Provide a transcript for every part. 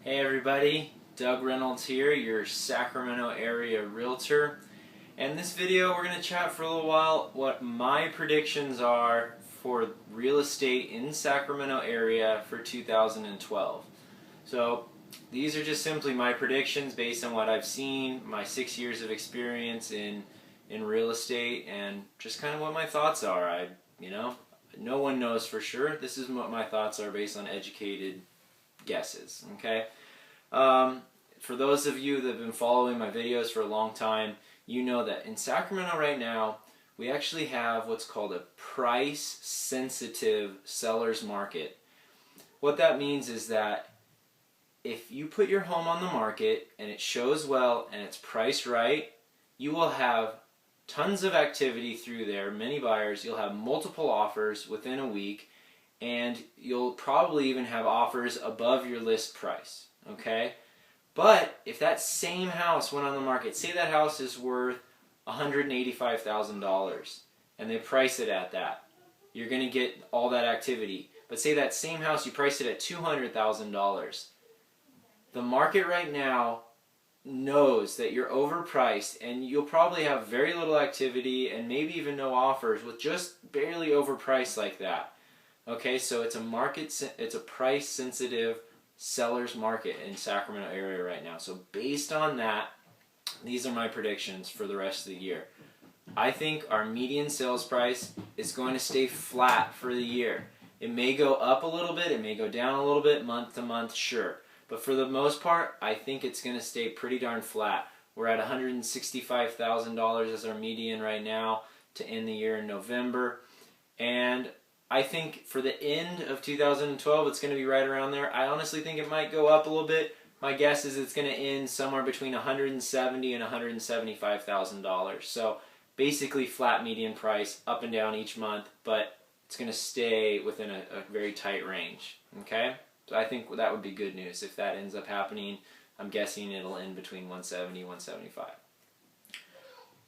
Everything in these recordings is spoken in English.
Hey everybody, Doug Reynolds here, your Sacramento Area Realtor. And in this video we're going to chat for a little while what my predictions are for real estate in Sacramento area for 2012. So these are just simply my predictions based on what I've seen, my 6 years of experience in real estate, and just kind of what my thoughts are. No one knows for sure. This is what my thoughts are based on educated guesses. Okay. For those of you that have been following my videos for a long time, you know that in Sacramento right now we actually have what's called a price sensitive seller's market. What that means is that if you put your home on the market and it shows well and it's priced right, you will have tons of activity through there, many buyers, you'll have multiple offers within a week, and you'll probably even have offers above your list price, okay? But if that same house went on the market, say that house is worth $185,000 and they price it at that, you're going to get all that activity. But say that same house, you price it at $200,000. The market right now knows that you're overpriced and you'll probably have very little activity and maybe even no offers with just barely overpriced like that. Okay, so it's a price sensitive seller's market in Sacramento area right now. So based on that, these are my predictions for the rest of the year. I think our median sales price is going to stay flat for the year. It may go up a little bit, it may go down a little bit month to month, sure. But for the most part, I think it's going to stay pretty darn flat. We're at $165,000 as our median right now to end the year in November. And I think for the end of 2012, it's going to be right around there. I honestly think it might go up a little bit. My guess is it's going to end somewhere between $170,000 and $175,000. So basically flat median price, up and down each month, but it's going to stay within a very tight range. Okay? So I think that would be good news. If that ends up happening, I'm guessing it'll end between 170 and 175.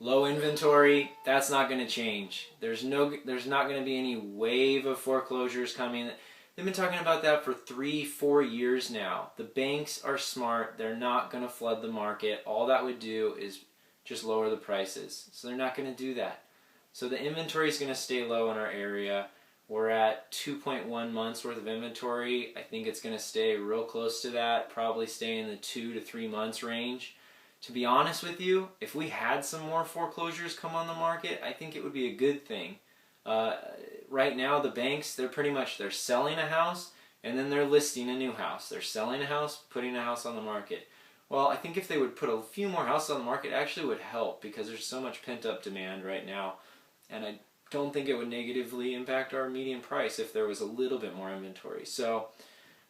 Low inventory, that's not going to change. There's not going to be any wave of foreclosures coming. They've been talking about that for 3-4 years now. The banks are smart. They're not going to flood the market. All that would do is just lower the prices. So they're not going to do that. So the inventory is going to stay low in our area. We're at 2.1 months worth of inventory. I think it's going to stay real close to that, probably stay in the 2 to 3 months range. To be honest with you, if we had some more foreclosures come on the market, I think it would be a good thing. Right now, the banks, they're selling a house and then they're listing a new house. They're selling a house, putting a house on the market. Well, I think if they would put a few more houses on the market, it actually would help because there's so much pent-up demand right now. And I don't think it would negatively impact our median price if there was a little bit more inventory. So,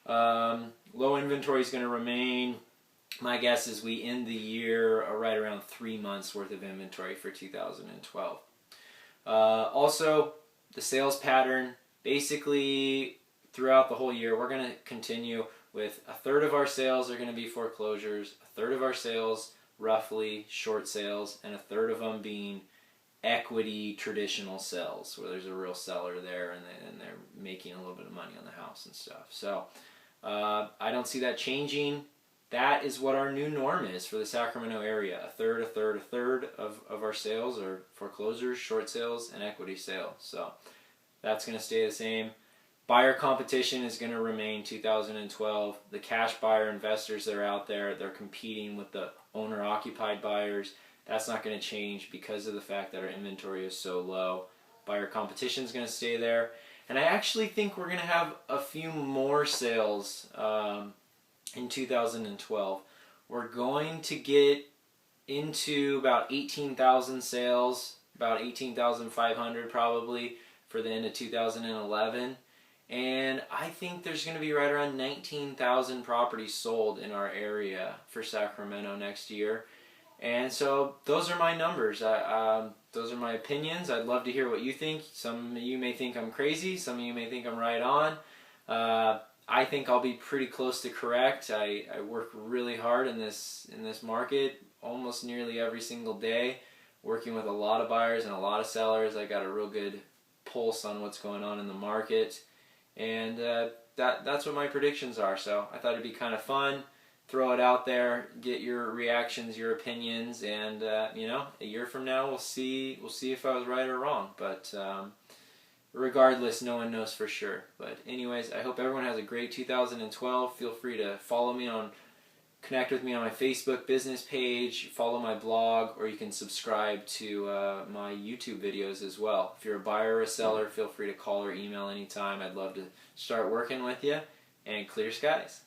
low inventory is going to remain. My guess is we end the year right around 3 months worth of inventory for 2012. Also, the sales pattern, basically throughout the whole year, we're going to continue with a third of our sales are going to be foreclosures, a third of our sales roughly short sales, and a third of them being equity traditional sales where there's a real seller there and they're making a little bit of money on the house and stuff. So I don't see that changing. That is what our new norm is for the Sacramento area. A third of our sales are foreclosures, short sales, and equity sales. So that's going to stay the same. Buyer competition is going to remain 2012. The cash buyer investors that are out there, they're competing with the owner-occupied buyers. That's not going to change because of the fact that our inventory is so low. Buyer competition is going to stay there. And I actually think we're going to have a few more sales in 2012. We're going to get into about 18,000 sales, about 18,500 probably for the end of 2011. And I think there's going to be right around 19,000 properties sold in our area for Sacramento next year. And so those are my numbers. Those are my opinions. I'd love to hear what you think. Some of you may think I'm crazy. Some of you may think I'm right on. I think I'll be pretty close to correct. I work really hard in this market almost nearly every single day, working with a lot of buyers and a lot of sellers. I got a real good pulse on what's going on in the market, and that's what my predictions are. So I thought it'd be kind of fun throw it out there, get your reactions, your opinions, and you know, a year from now we'll see if I was right or wrong. But regardless, no one knows for sure. But anyways, I hope everyone has a great 2012. Feel free to connect with me on my Facebook business page, follow my blog, or you can subscribe to my YouTube videos as well. If you're a buyer or a seller, feel free to call or email anytime. I'd love to start working with you, and clear skies.